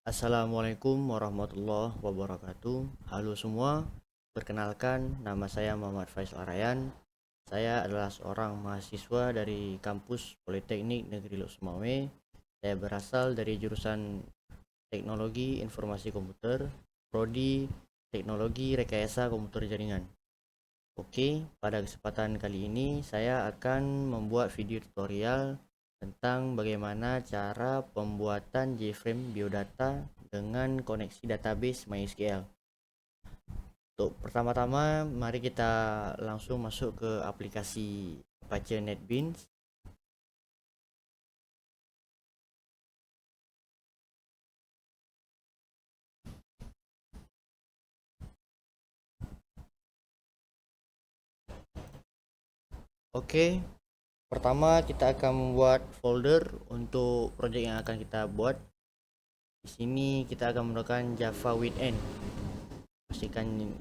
Assalamualaikum warahmatullahi wabarakatuh. Halo semua, perkenalkan nama saya Muhammad Faisal Arayan. Saya adalah seorang mahasiswa dari kampus Politeknik Negeri Lok Sumawe. Saya berasal dari jurusan Teknologi Informasi Komputer, Prodi Teknologi Rekayasa Komputer Jaringan. Oke, pada kesempatan kali ini saya akan membuat video tutorial tentang bagaimana cara pembuatan JFrame biodata dengan koneksi database MySQL. Untuk pertama-tama, mari kita langsung masuk ke aplikasi Apache NetBeans. Oke, pertama kita akan membuat folder untuk project yang akan kita buat. Di sini kita akan menggunakan Java with N. Pastikan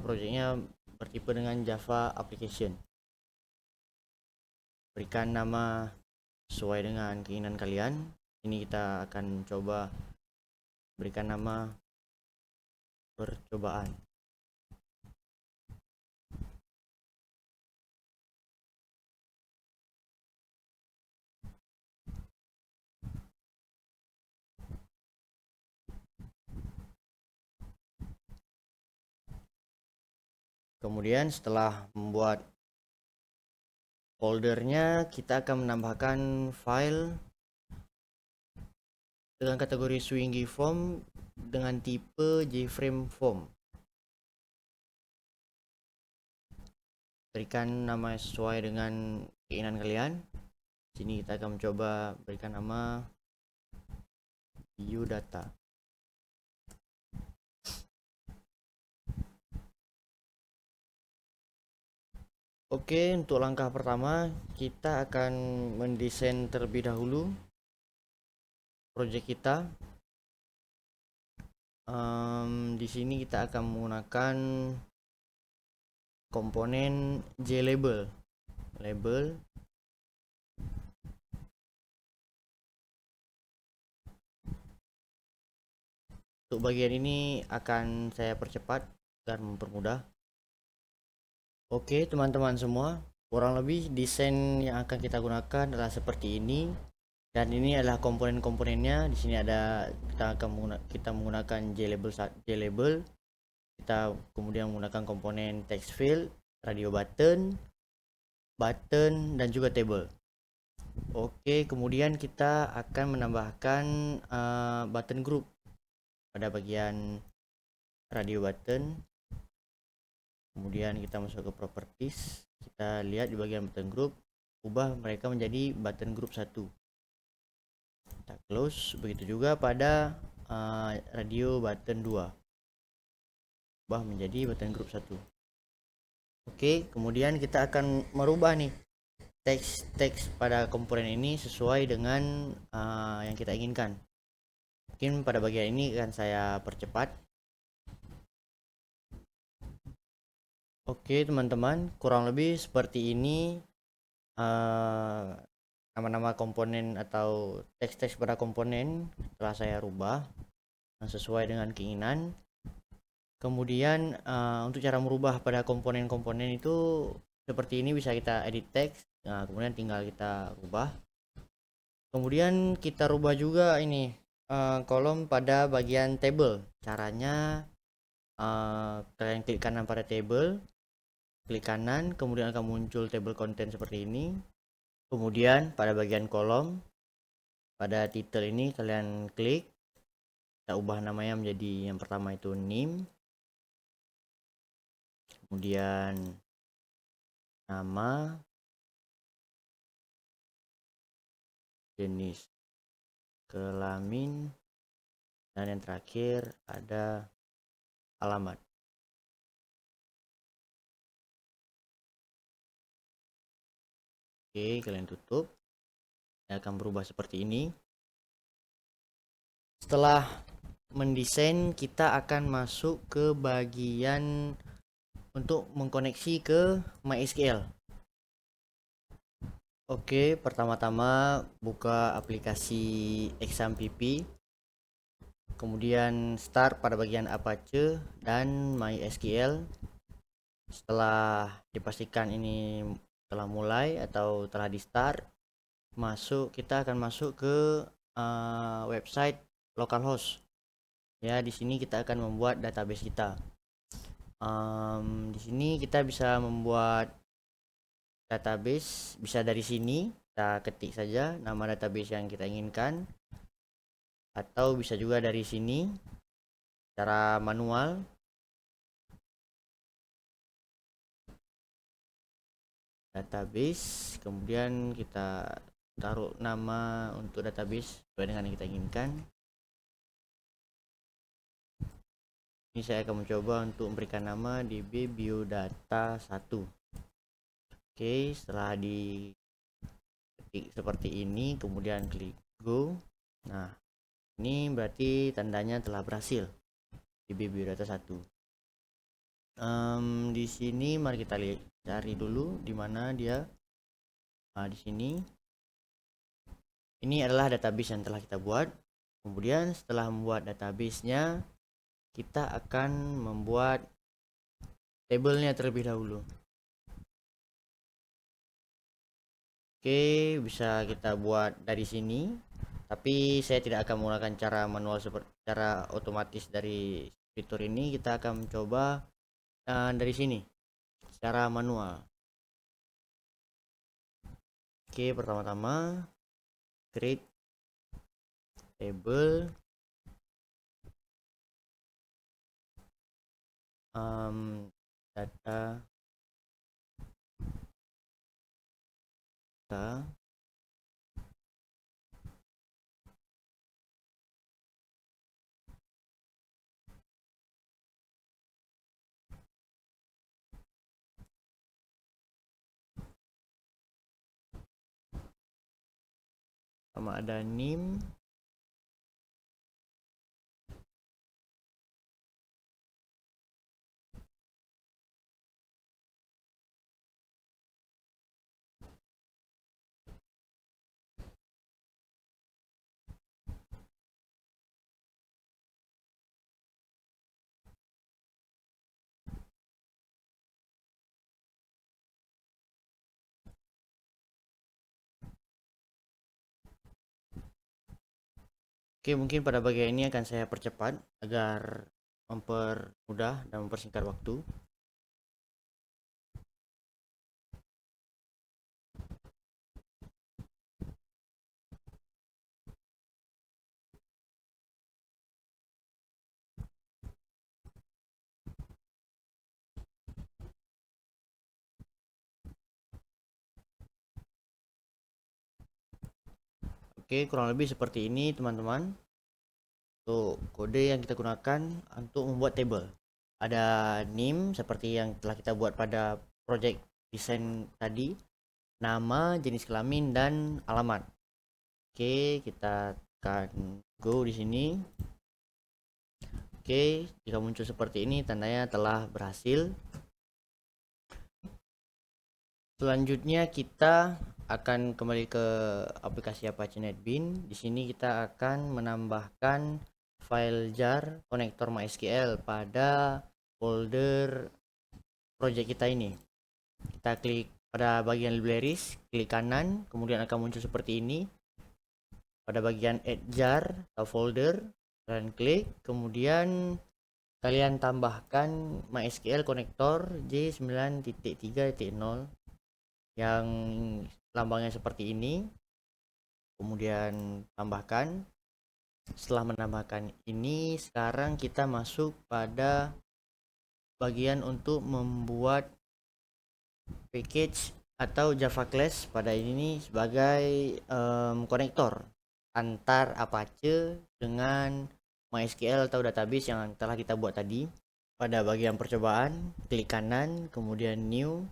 projectnya bertipe dengan Java Application. Berikan nama sesuai dengan keinginan kalian. Ini kita akan coba berikan nama percobaan. Kemudian setelah membuat foldernya, kita akan menambahkan file dengan kategori Swingy Form dengan tipe JFrame Form. Berikan nama sesuai dengan keinginan kalian. Sini kita akan mencoba berikan nama biodata. Oke, untuk langkah pertama kita akan mendesain terlebih dahulu project kita. Di sini kita akan menggunakan komponen JLabel. Untuk bagian ini akan saya percepat agar mempermudah. Oke, teman-teman semua, kurang lebih desain yang akan kita gunakan adalah seperti ini. Dan ini adalah komponen-komponennya. Di sini ada kita menggunakan JLabel. Kita kemudian menggunakan komponen text field, radio button, dan juga table. Oke, kemudian kita akan menambahkan button group pada bagian radio button. Kemudian kita masuk ke properties, kita lihat di bagian button group, ubah mereka menjadi button group 1. Kita close. Begitu juga pada radio button 2, ubah menjadi button group 1. Oke, kemudian kita akan merubah nih teks pada komponen ini sesuai dengan yang kita inginkan. Mungkin pada bagian ini akan saya percepat. Oke teman-teman, kurang lebih seperti ini nama-nama komponen atau teks-teks pada komponen telah saya rubah sesuai dengan keinginan. Kemudian untuk cara merubah pada komponen-komponen itu seperti ini, bisa kita edit teks. Nah, kemudian tinggal kita rubah. Kemudian kita rubah juga ini kolom pada bagian table. Caranya kalian klik kanan pada table, klik kanan, kemudian akan muncul table content seperti ini. Kemudian pada bagian kolom, pada title ini kalian klik, kita ubah namanya menjadi yang pertama itu name, kemudian nama, jenis kelamin, dan yang terakhir ada alamat. Oke, kalian tutup. Ini akan berubah seperti ini. Setelah mendesain, kita akan masuk ke bagian untuk mengkoneksi ke MySQL. Oke, pertama-tama buka aplikasi ExamPP. kemudian start pada bagian Apache dan MySQL. Setelah dipastikan ini telah mulai atau telah di start, kita akan masuk ke website localhost. Ya, di sini kita akan membuat database kita. Di sini kita bisa membuat database, bisa dari sini kita ketik saja nama database yang kita inginkan, atau bisa juga dari sini secara manual. Database, kemudian kita taruh nama untuk database sesuai dengan yang kita inginkan. Ini saya akan mencoba untuk memberikan nama DB Biodata 1. Oke, setelah diketik seperti ini, kemudian klik go. Nah, ini berarti tandanya telah berhasil DB Biodata 1. Di sini mari kita cari dulu di mana dia. Nah, di sini. Ini adalah database yang telah kita buat. Kemudian setelah membuat database-nya, kita akan membuat tabelnya terlebih dahulu. Oke, bisa kita buat dari sini, tapi saya tidak akan menggunakan cara manual seperti cara otomatis dari fitur ini. Kita akan mencoba dari sini secara manual. Oke, pertama-tama create table data sama ada name, Oke, mungkin pada bagian ini akan saya percepat agar mempermudah dan mempersingkat waktu. Oke, kurang lebih seperti ini teman-teman. Untuk kode yang kita gunakan untuk membuat table. Ada name seperti yang telah kita buat pada project desain tadi. Nama, jenis kelamin, dan alamat. Oke, kita akan go di sini. Oke, jika muncul seperti ini tandanya telah berhasil. Selanjutnya kita akan kembali ke aplikasi Apache NetBeans. Di sini kita akan menambahkan file jar konektor MySQL pada folder project kita ini. Kita klik pada bagian libraries, klik kanan, kemudian akan muncul seperti ini. Pada bagian add jar atau folder, kalian klik, kemudian kalian tambahkan MySQL konektor J9.3.0 yang lambangnya seperti ini. Kemudian tambahkan. Setelah menambahkan ini, sekarang kita masuk pada bagian untuk membuat package atau Java class pada ini sebagai konektor antar Apache dengan MySQL atau database yang telah kita buat tadi. Pada bagian percobaan, klik kanan, kemudian new.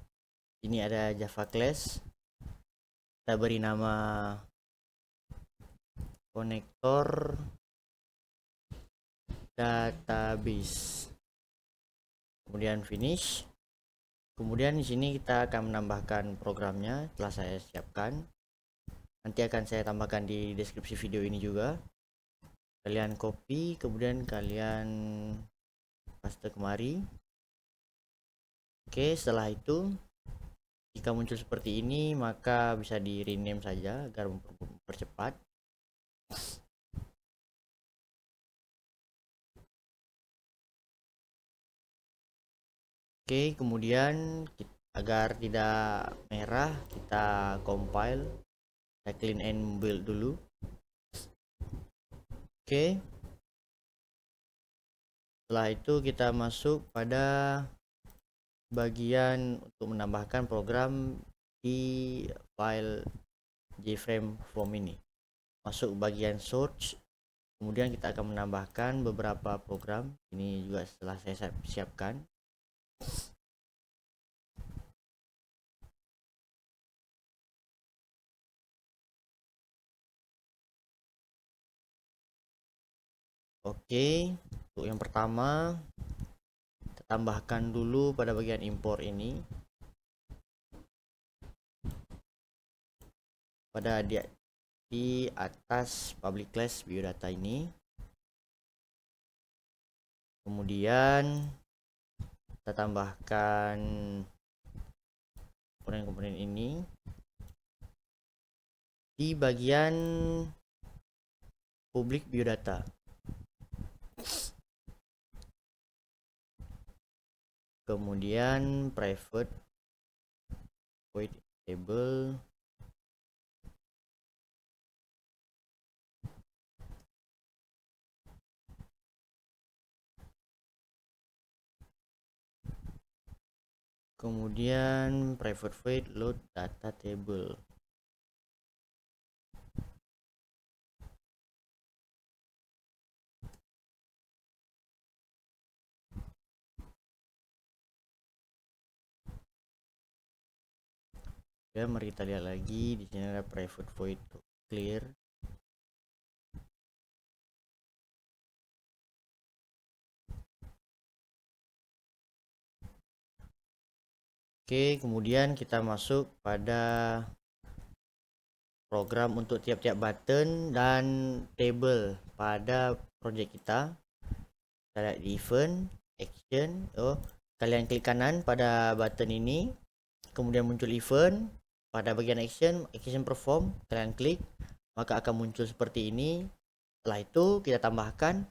Ini ada Java class. Kita beri nama konektor database. Kemudian finish. Kemudian di sini kita akan menambahkan programnya telah saya siapkan. Nanti akan saya tambahkan di deskripsi video ini juga. kalian copy, kemudian kalian paste kemari. Oke, setelah itu jika muncul seperti ini maka bisa di rename saja agar mempercepat. Oke, kemudian agar tidak merah kita compile, kita clean and build dulu. Oke, setelah itu kita masuk pada bagian untuk menambahkan program di file JFrame form ini. Masuk bagian search, kemudian kita akan menambahkan beberapa program. Ini juga setelah saya siapkan. Oke, untuk yang pertama kita tambahkan dulu pada bagian import ini. Pada di atas public class biodata ini. Kemudian kita tambahkan komponen-komponen ini di bagian public biodata. Kemudian private void table. Kemudian private void load data table. Ya, mari kita lihat lagi. Di sini ada private void clear. Oke, kemudian kita masuk pada program untuk tiap-tiap button dan table pada project kita. Kita lihat di event, action. Kalian klik kanan pada button ini, kemudian muncul event. Pada bagian action perform, kalian klik, maka akan muncul seperti ini. Setelah itu kita tambahkan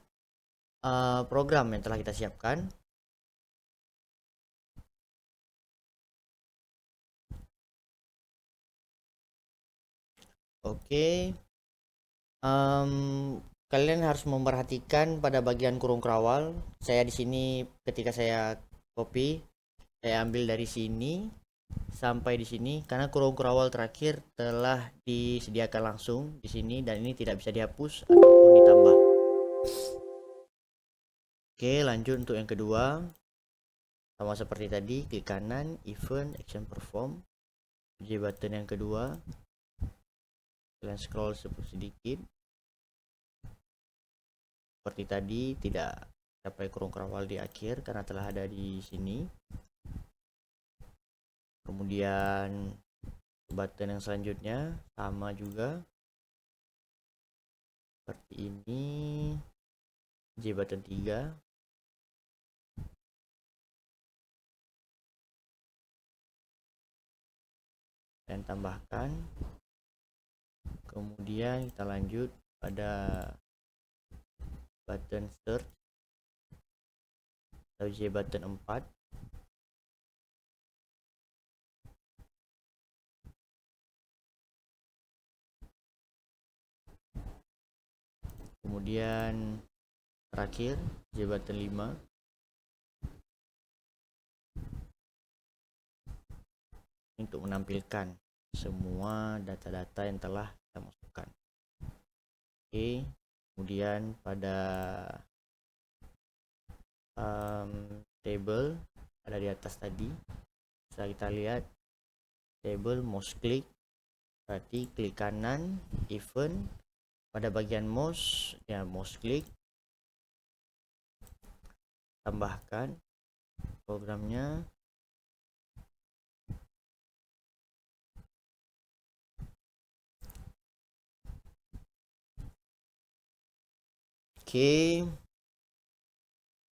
program yang telah kita siapkan. Oke, kalian harus memperhatikan pada bagian kurung kerawal. Saya di sini ketika saya copy, saya ambil dari sini sampai di sini karena kurung kerawal terakhir telah disediakan langsung di sini dan ini tidak bisa dihapus ataupun ditambah. Oke, lanjut untuk yang kedua. Sama seperti tadi, klik kanan, event, action perform. J button yang kedua. Kalian scroll sedikit. Seperti tadi, tidak sampai kurung kerawal di akhir karena telah ada di sini. Kemudian button yang selanjutnya sama juga seperti ini, J button 3. Dan tambahkan. Kemudian kita lanjut pada button search atau J button 4. Kemudian terakhir J button 5. Untuk menampilkan semua data-data yang telah kita masukkan. Oke, kemudian pada table ada di atas tadi, bisa kita lihat table mouse click, berarti klik kanan event, pada bagian mouse ya mouse click, tambahkan programnya. Oke,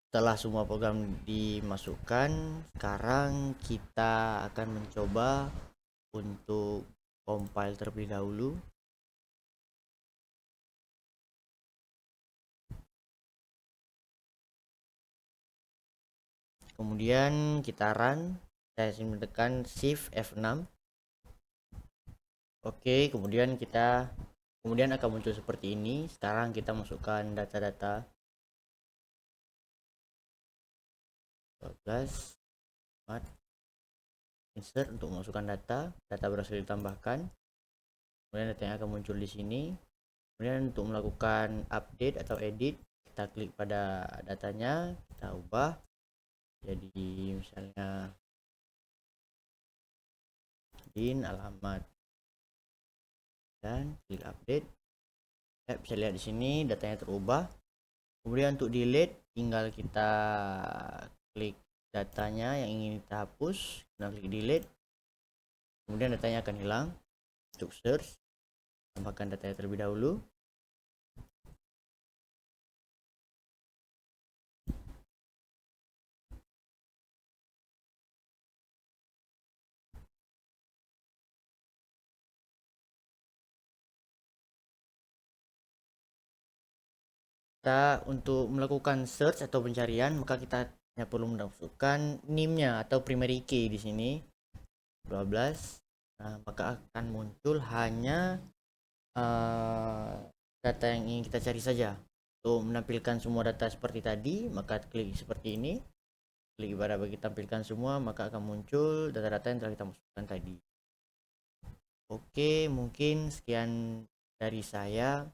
setelah semua program dimasukkan, sekarang kita akan mencoba untuk compile terlebih dahulu. Kemudian kita run, saya menekan shift F6. Oke, kemudian akan muncul seperti ini. Sekarang kita masukkan data-data 12 4 insert untuk masukkan data berhasil ditambahkan. Kemudian datanya akan muncul di sini. Kemudian untuk melakukan update atau edit, kita klik pada datanya, kita ubah jadi misalnya din alamat dan klik update. Ya, bisa lihat di sini datanya terubah. Kemudian untuk delete, tinggal kita klik datanya yang ingin kita hapus, kita klik delete. Kemudian datanya akan hilang. Untuk search, tambahkan datanya terlebih dahulu. Kita untuk melakukan search atau pencarian, maka kita hanya perlu memasukkan NIM-nya atau primary key di sini 12. Nah, maka akan muncul hanya data yang ingin kita cari saja. Untuk menampilkan semua data seperti tadi, maka klik seperti ini. Klik pada bagi tampilkan semua, maka akan muncul data-data yang telah kita masukkan tadi. Oke, mungkin sekian dari saya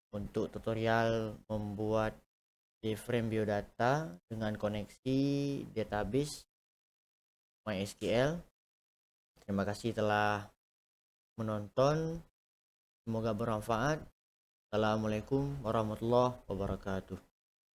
untuk tutorial membuat JFrame biodata dengan koneksi database MySQL. Terima kasih telah menonton, semoga bermanfaat. Assalamualaikum warahmatullahi wabarakatuh.